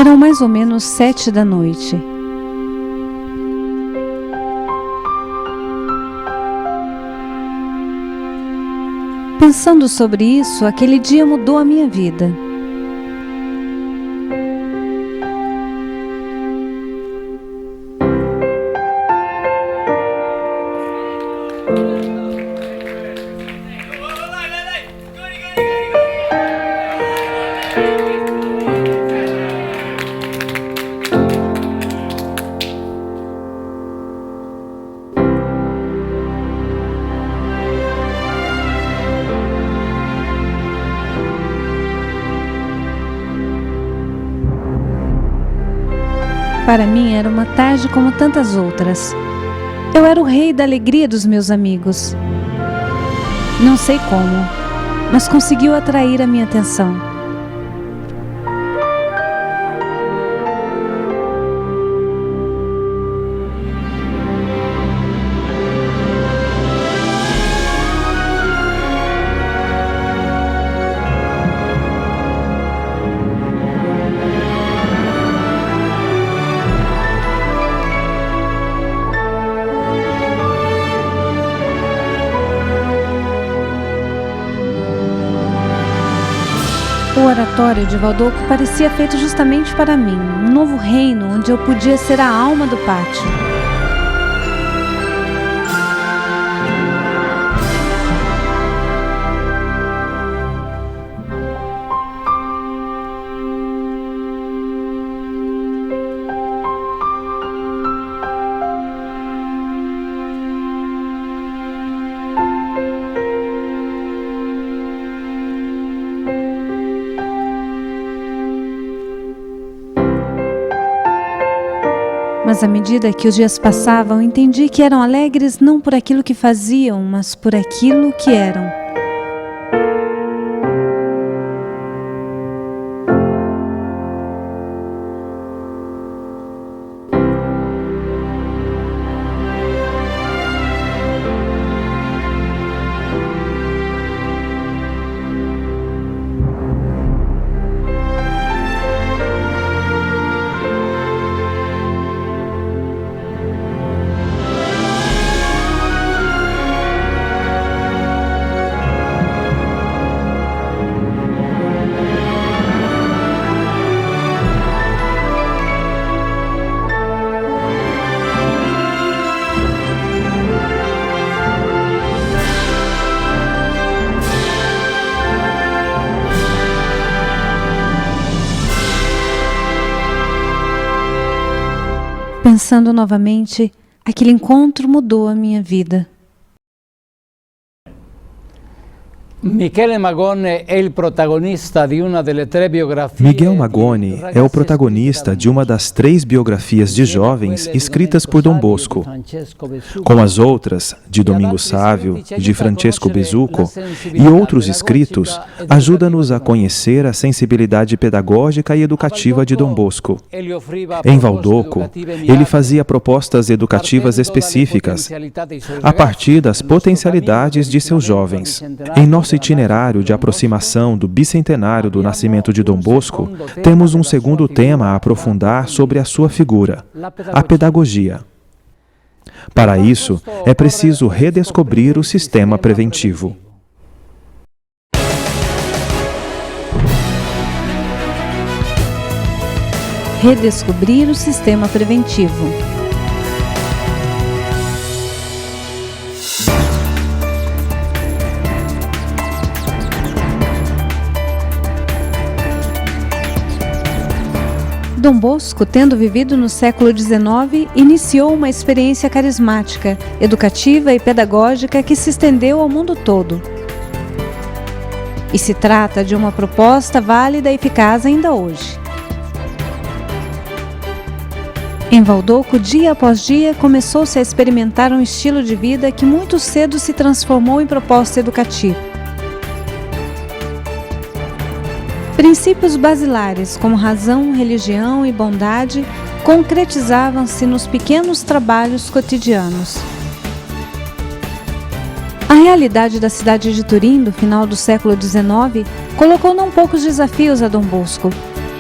Eram mais ou menos 7 da noite. Pensando sobre isso, aquele dia mudou a minha vida. Para mim era uma tarde como tantas outras. Eu era o rei da alegria dos meus amigos. Não sei como, mas conseguiu atrair a minha atenção. O oratório de Valdoco parecia feito justamente para mim, um novo reino onde eu podia ser a alma do pátio. Mas à medida que os dias passavam, entendi que eram alegres não por aquilo que faziam, mas por aquilo que eram. Pensando novamente, aquele encontro mudou a minha vida. Miguel Magone é o protagonista de uma das 3 biografias de jovens escritas por Dom Bosco. Como as outras, de Domingo Sávio e de Francesco Besuco, e outros escritos, ajuda-nos a conhecer a sensibilidade pedagógica e educativa de Dom Bosco. Em Valdoco, ele fazia propostas educativas específicas, a partir das potencialidades de seus jovens. Em nosso itinerário de aproximação do bicentenário do nascimento de Dom Bosco, temos um segundo tema a aprofundar sobre a sua figura, a pedagogia. Para isso, é preciso redescobrir o sistema preventivo. Redescobrir o sistema preventivo. Dom Bosco, tendo vivido no século XIX, iniciou uma experiência carismática, educativa e pedagógica que se estendeu ao mundo todo. E se trata de uma proposta válida e eficaz ainda hoje. Em Valdoco, dia após dia, começou-se a experimentar um estilo de vida que muito cedo se transformou em proposta educativa. Princípios basilares, como razão, religião e bondade, concretizavam-se nos pequenos trabalhos cotidianos. A realidade da cidade de Turim, do final do século XIX, colocou não poucos desafios a Dom Bosco,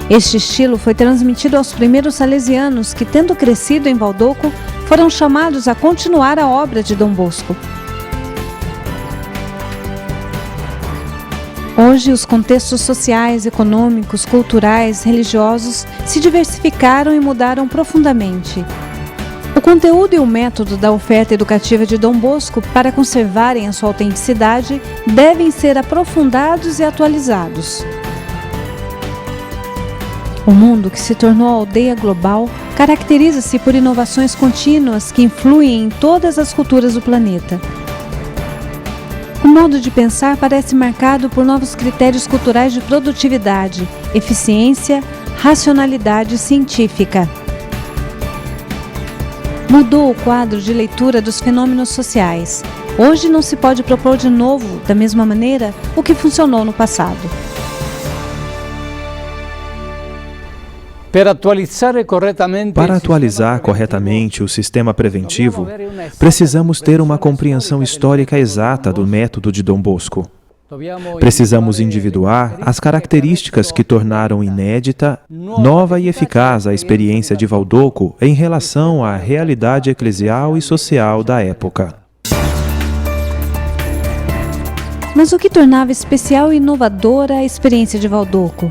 Este estilo foi transmitido aos primeiros salesianos que, tendo crescido em Valdoco, foram chamados a continuar a obra de Dom Bosco. Hoje, os contextos sociais, econômicos, culturais, religiosos se diversificaram e mudaram profundamente. O conteúdo e o método da oferta educativa de Dom Bosco, para conservarem a sua autenticidade, devem ser aprofundados e atualizados. O mundo, que se tornou aldeia global, caracteriza-se por inovações contínuas que influem em todas as culturas do planeta. O modo de pensar parece marcado por novos critérios culturais de produtividade, eficiência, racionalidade científica. Mudou o quadro de leitura dos fenômenos sociais. Hoje não se pode propor de novo, da mesma maneira, o que funcionou no passado. Para atualizar corretamente o sistema preventivo, precisamos ter uma compreensão histórica exata do método de Dom Bosco. Precisamos individuar as características que tornaram inédita, nova e eficaz a experiência de Valdoco em relação à realidade eclesial e social da época. Mas o que tornava especial e inovadora a experiência de Valdoco?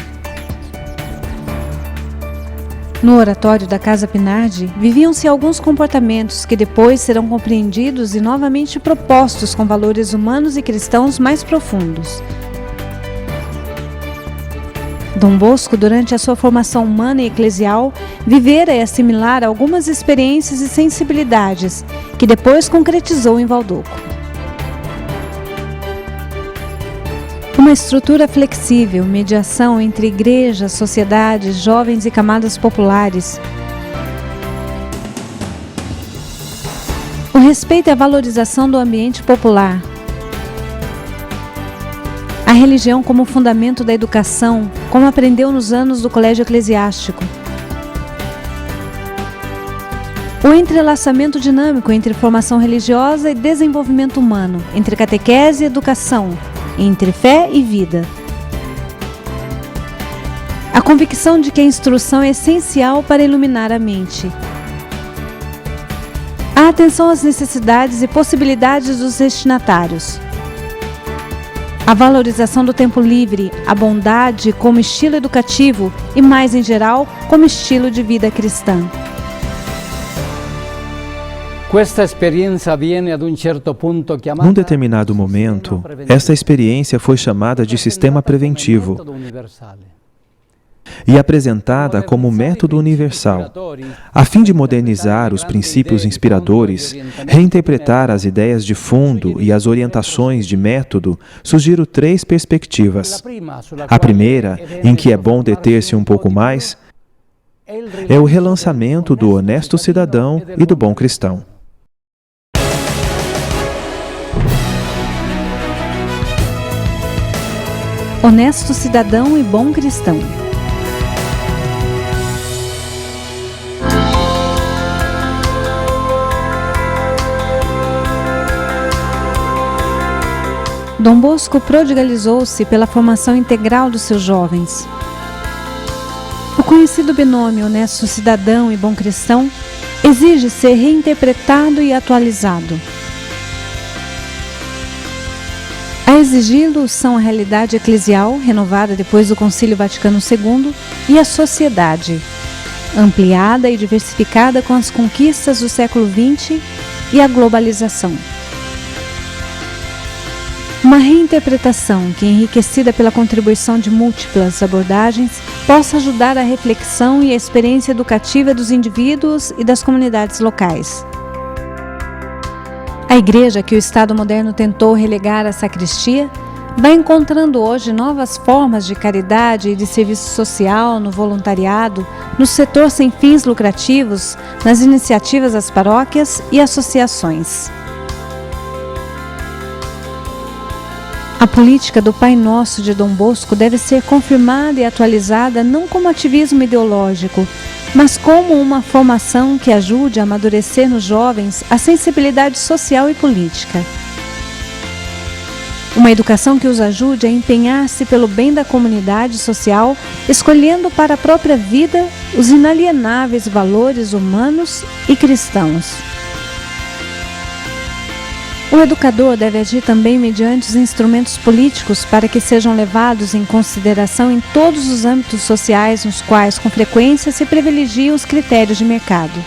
No oratório da Casa Pinardi, viviam-se alguns comportamentos que depois serão compreendidos e novamente propostos com valores humanos e cristãos mais profundos. Dom Bosco, durante a sua formação humana e eclesial, vivera e assimilara algumas experiências e sensibilidades, que depois concretizou em Valdoco. Uma estrutura flexível, mediação entre igrejas, sociedades, jovens e camadas populares. O respeito e a valorização do ambiente popular. A religião como fundamento da educação, como aprendeu nos anos do colégio eclesiástico. O entrelaçamento dinâmico entre formação religiosa e desenvolvimento humano, entre catequese e educação, entre fé e vida. A convicção de que a instrução é essencial para iluminar a mente. A atenção às necessidades e possibilidades dos destinatários. A valorização do tempo livre, a bondade como estilo educativo e, mais em geral, como estilo de vida cristã. Num determinado momento, esta experiência foi chamada de sistema preventivo e apresentada como método universal, a fim de modernizar os princípios inspiradores, reinterpretar as ideias de fundo e as orientações de método. Surgiram três perspectivas. A primeira, em que é bom deter-se um pouco mais, é o relançamento do honesto cidadão e do bom cristão. Honesto cidadão e bom cristão. Dom Bosco prodigalizou-se pela formação integral dos seus jovens. O conhecido binômio honesto cidadão e bom cristão exige ser reinterpretado e atualizado. A exigi-lo são a realidade eclesial, renovada depois do Concílio Vaticano II, e a sociedade, ampliada e diversificada com as conquistas do século XX e a globalização. Uma reinterpretação que, enriquecida pela contribuição de múltiplas abordagens, possa ajudar a reflexão e a experiência educativa dos indivíduos e das comunidades locais. A igreja que o Estado moderno tentou relegar à sacristia vai encontrando hoje novas formas de caridade e de serviço social no voluntariado, no setor sem fins lucrativos, nas iniciativas das paróquias e associações. A política do Pai Nosso de Dom Bosco deve ser confirmada e atualizada não como ativismo ideológico, mas como uma formação que ajude a amadurecer nos jovens a sensibilidade social e política. Uma educação que os ajude a empenhar-se pelo bem da comunidade social, escolhendo para a própria vida os inalienáveis valores humanos e cristãos. O educador deve agir também mediante os instrumentos políticos para que sejam levados em consideração em todos os âmbitos sociais nos quais, com frequência, se privilegiam os critérios de mercado.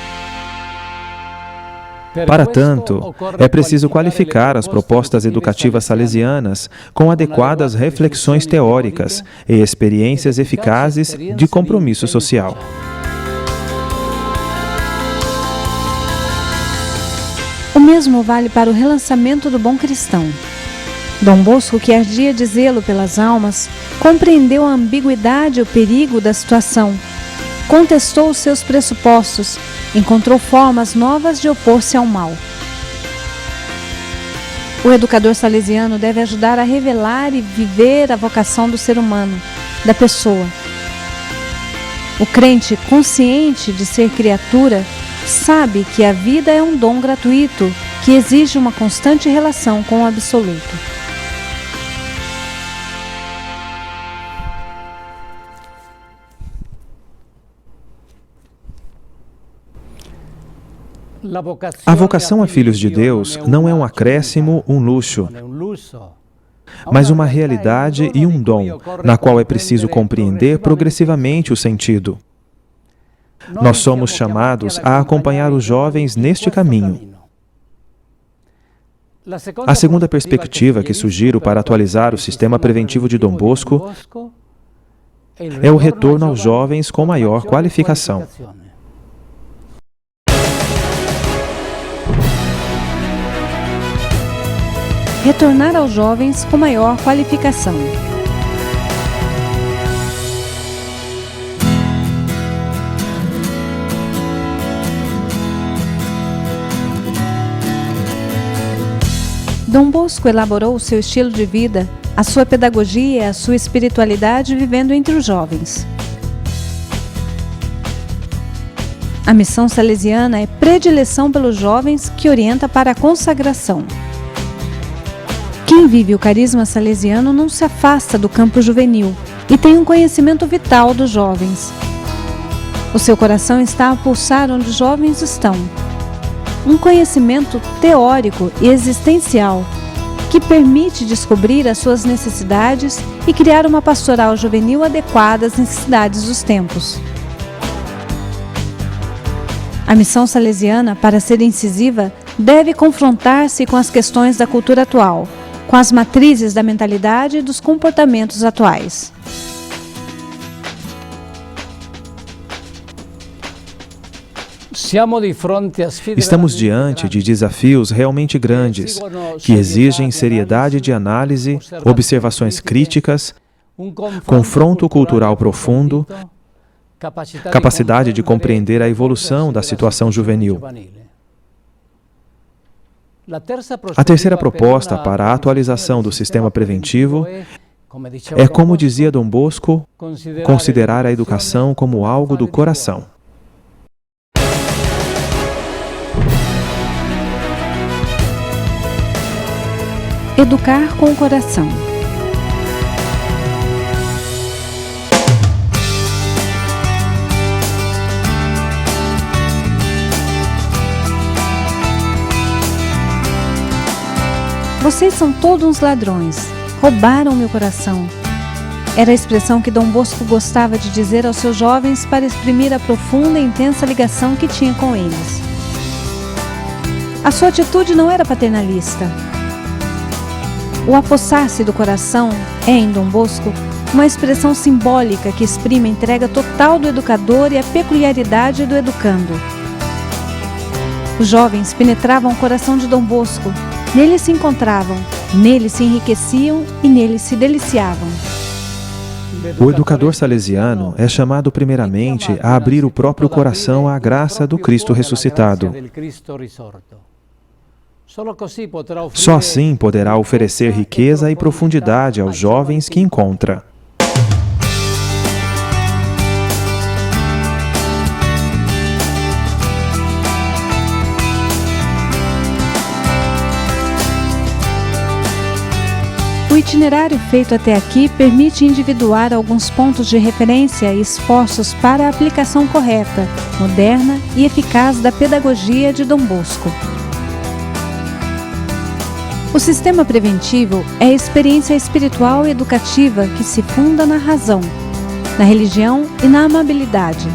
Para tanto, é preciso qualificar as propostas educativas salesianas com adequadas reflexões teóricas e experiências eficazes de compromisso social. O mesmo vale para o relançamento do bom cristão. Dom Bosco, que ardia de zelo pelas almas, compreendeu a ambiguidade e o perigo da situação, contestou os seus pressupostos, encontrou formas novas de opor-se ao mal. O educador salesiano deve ajudar a revelar e viver a vocação do ser humano, da pessoa. O crente, consciente de ser criatura, sabe que a vida é um dom gratuito que exige uma constante relação com o absoluto. A vocação a filhos de Deus não é um acréscimo, um luxo, mas uma realidade e um dom, na qual é preciso compreender progressivamente o sentido. Nós somos chamados a acompanhar os jovens neste caminho. A segunda perspectiva que sugiro para atualizar o sistema preventivo de Dom Bosco é o retorno aos jovens com maior qualificação. Retornar aos jovens com maior qualificação. Dom Bosco elaborou o seu estilo de vida, a sua pedagogia e a sua espiritualidade vivendo entre os jovens. A missão salesiana é predileção pelos jovens que orienta para a consagração. Quem vive o carisma salesiano não se afasta do campo juvenil e tem um conhecimento vital dos jovens. O seu coração está a pulsar onde os jovens estão. Um conhecimento teórico e existencial que permite descobrir as suas necessidades e criar uma pastoral juvenil adequada às necessidades dos tempos. A missão salesiana, para ser incisiva, deve confrontar-se com as questões da cultura atual, com as matrizes da mentalidade e dos comportamentos atuais. Estamos diante de desafios realmente grandes, que exigem seriedade de análise, observações críticas, confronto cultural profundo, capacidade de compreender a evolução da situação juvenil. A terceira proposta para a atualização do sistema preventivo é, como dizia Dom Bosco, considerar a educação como algo do coração. Educar com o coração. Vocês são todos uns ladrões, roubaram meu coração. Era a expressão que Dom Bosco gostava de dizer aos seus jovens para exprimir a profunda e intensa ligação que tinha com eles. A sua atitude não era paternalista. O apossar-se do coração é, em Dom Bosco, uma expressão simbólica que exprime a entrega total do educador e a peculiaridade do educando. Os jovens penetravam o coração de Dom Bosco, nele se encontravam, nele se enriqueciam e nele se deliciavam. O educador salesiano é chamado primeiramente a abrir o próprio coração à graça do Cristo ressuscitado. Só assim poderá oferecer riqueza e profundidade aos jovens que encontra. O itinerário feito até aqui permite individuar alguns pontos de referência e esforços para a aplicação correta, moderna e eficaz da pedagogia de Dom Bosco. O sistema preventivo é a experiência espiritual e educativa que se funda na razão, na religião e na amabilidade.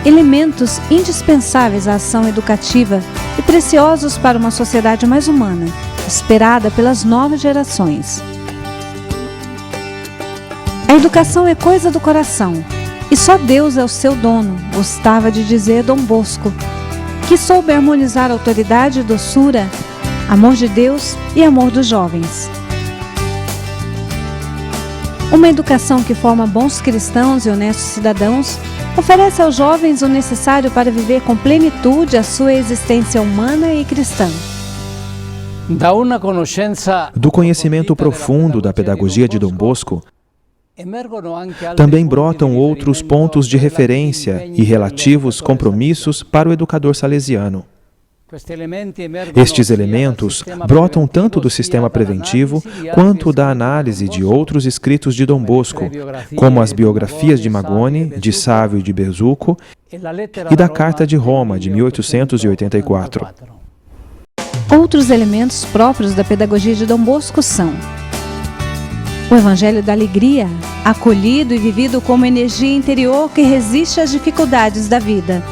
Elementos indispensáveis à ação educativa e preciosos para uma sociedade mais humana, esperada pelas novas gerações. A educação é coisa do coração, e só Deus é o seu dono, gostava de dizer Dom Bosco, que soube harmonizar autoridade e doçura, amor de Deus e amor dos jovens. Uma educação que forma bons cristãos e honestos cidadãos oferece aos jovens o necessário para viver com plenitude a sua existência humana e cristã. Do conhecimento profundo da pedagogia de Dom Bosco, também brotam outros pontos de referência e relativos compromissos para o educador salesiano. Estes elementos brotam tanto do sistema preventivo quanto da análise de outros escritos de Dom Bosco, como as biografias de Magone, de Sávio e de Besuco e da Carta de Roma, de 1884. Outros elementos próprios da pedagogia de Dom Bosco são o Evangelho da Alegria, acolhido e vivido como energia interior que resiste às dificuldades da vida.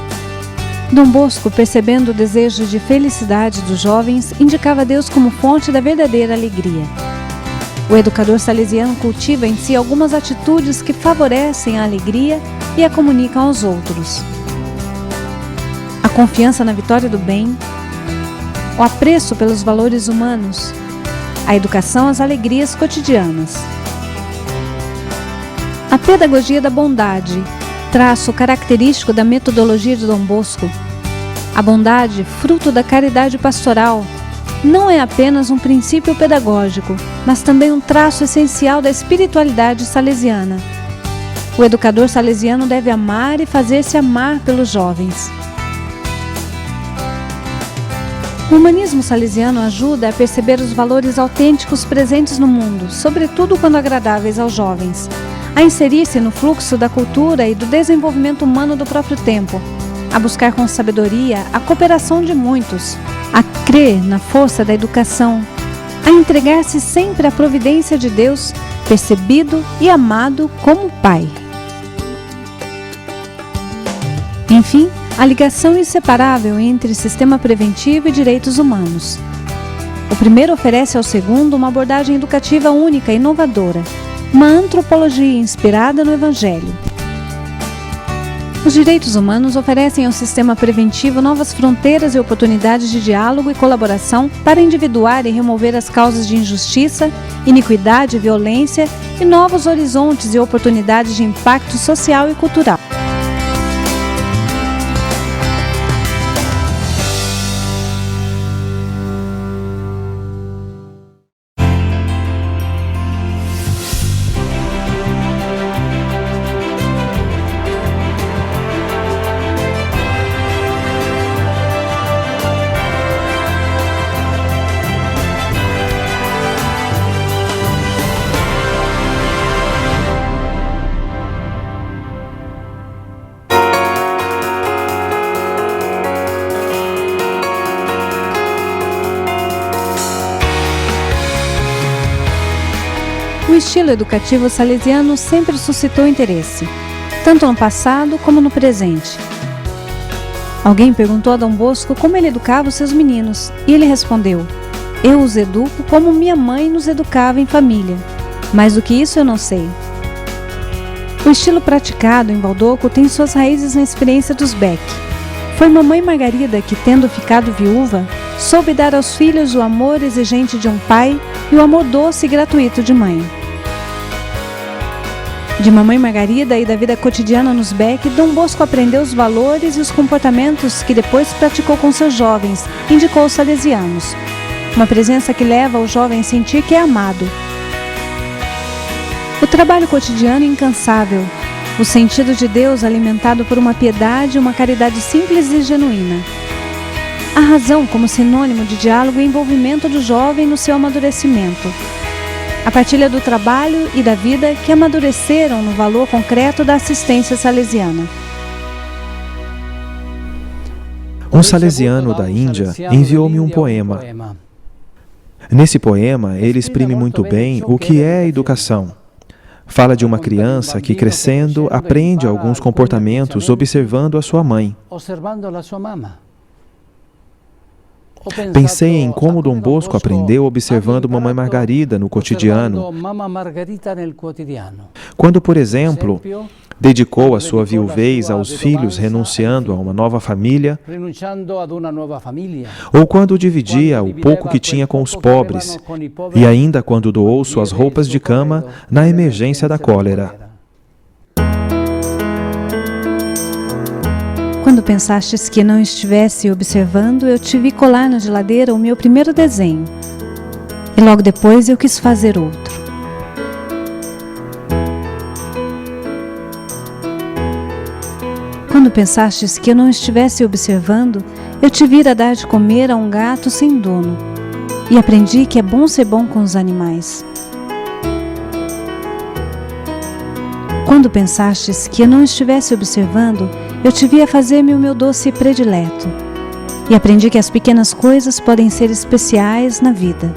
Dom Bosco, percebendo o desejo de felicidade dos jovens, indicava Deus como fonte da verdadeira alegria. O educador salesiano cultiva em si algumas atitudes que favorecem a alegria e a comunicam aos outros. A confiança na vitória do bem, o apreço pelos valores humanos, a educação às alegrias cotidianas. A pedagogia da bondade, traço característico da metodologia de Dom Bosco. A bondade, fruto da caridade pastoral, não é apenas um princípio pedagógico, mas também um traço essencial da espiritualidade salesiana. O educador salesiano deve amar e fazer-se amar pelos jovens. O humanismo salesiano ajuda a perceber os valores autênticos presentes no mundo, sobretudo quando agradáveis aos jovens, a inserir-se no fluxo da cultura e do desenvolvimento humano do próprio tempo, a buscar com sabedoria a cooperação de muitos, a crer na força da educação, a entregar-se sempre à providência de Deus, percebido e amado como Pai. Enfim, a ligação inseparável entre sistema preventivo e direitos humanos. O primeiro oferece ao segundo uma abordagem educativa única e inovadora, uma antropologia inspirada no Evangelho. Os direitos humanos oferecem ao sistema preventivo novas fronteiras e oportunidades de diálogo e colaboração para individuar e remover as causas de injustiça, iniquidade e violência e novos horizontes e oportunidades de impacto social e cultural. O estilo educativo salesiano sempre suscitou interesse, tanto no passado como no presente. Alguém perguntou a Dom Bosco como ele educava os seus meninos, e ele respondeu: "Eu os educo como minha mãe nos educava em família. Mais do que isso eu não sei." O estilo praticado em Baldoco tem suas raízes na experiência dos Beck. Foi mamãe Margarida que, tendo ficado viúva, soube dar aos filhos o amor exigente de um pai e o amor doce e gratuito de mãe. De mamãe Margarida e da vida cotidiana nos Beck, Dom Bosco aprendeu os valores e os comportamentos que depois praticou com seus jovens, indicou aos salesianos. Uma presença que leva o jovem a sentir que é amado. O trabalho cotidiano incansável, o sentido de Deus alimentado por uma piedade e uma caridade simples e genuína. A razão como sinônimo de diálogo e envolvimento do jovem no seu amadurecimento. A partilha do trabalho e da vida que amadureceram no valor concreto da assistência salesiana. Um salesiano da Índia enviou-me um poema. Nesse poema, ele exprime muito bem o que é a educação. Fala de uma criança que, crescendo, aprende alguns comportamentos observando a sua mãe. Pensei em como Dom Bosco aprendeu observando Mamãe Margarida no cotidiano. Quando, por exemplo, dedicou a sua viuvez aos filhos renunciando a uma nova família, ou quando dividia o pouco que tinha com os pobres, e ainda quando doou suas roupas de cama na emergência da cólera. Quando pensastes que não estivesse observando, eu te vi colar na geladeira o meu primeiro desenho. E logo depois eu quis fazer outro. Quando pensastes que eu não estivesse observando, eu te vi a dar de comer a um gato sem dono. E aprendi que é bom ser bom com os animais. Quando pensastes que eu não estivesse observando, eu te vi a fazer-me o meu doce predileto. E aprendi que as pequenas coisas podem ser especiais na vida.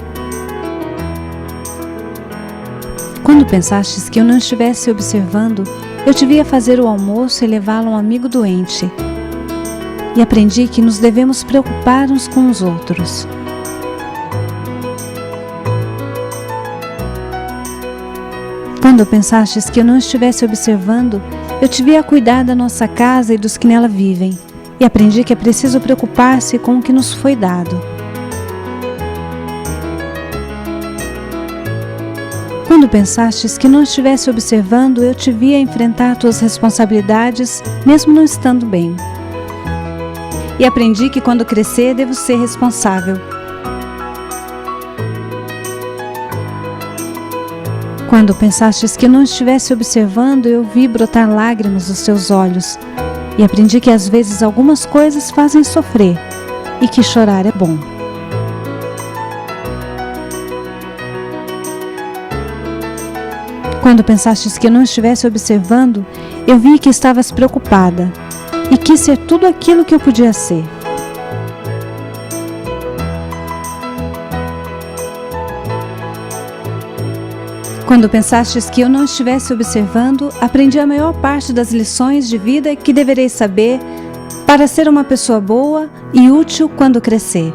Quando pensastes que eu não estivesse observando, eu te vi a fazer o almoço e levá-lo a um amigo doente. E aprendi que nos devemos preocupar uns com os outros. Quando pensastes que eu não estivesse observando, eu te vi a cuidar da nossa casa e dos que nela vivem, e aprendi que é preciso preocupar-se com o que nos foi dado. Quando pensastes que não estivesse observando, eu te vi a enfrentar tuas responsabilidades, mesmo não estando bem. E aprendi que quando crescer, devo ser responsável. Quando pensastes que não estivesse observando, eu vi brotar lágrimas dos teus olhos e aprendi que às vezes algumas coisas fazem sofrer e que chorar é bom. Quando pensastes que eu não estivesse observando, eu vi que estavas preocupada e quis ser tudo aquilo que eu podia ser. Quando pensastes que eu não estivesse observando, aprendi a maior parte das lições de vida que devereis saber para ser uma pessoa boa e útil quando crescer.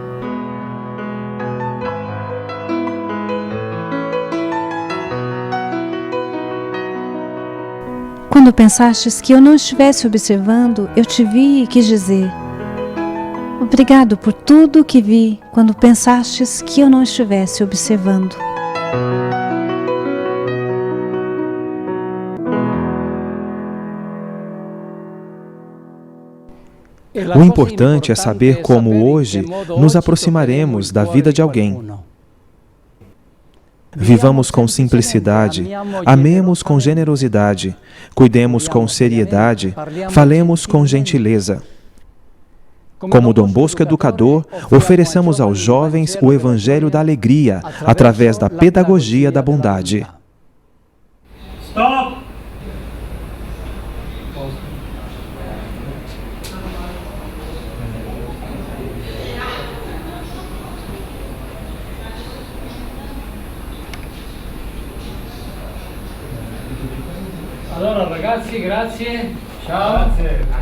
Quando pensastes que eu não estivesse observando, eu te vi e quis dizer: obrigado por tudo que vi quando pensastes que eu não estivesse observando. O importante é saber como hoje nos aproximaremos da vida de alguém. Vivamos com simplicidade, amemos com generosidade, cuidemos com seriedade, falemos com gentileza. Como Dom Bosco educador, ofereçamos aos jovens o Evangelho da alegria através da pedagogia da bondade. Stop! Allora ragazzi, grazie. Ciao. Grazie.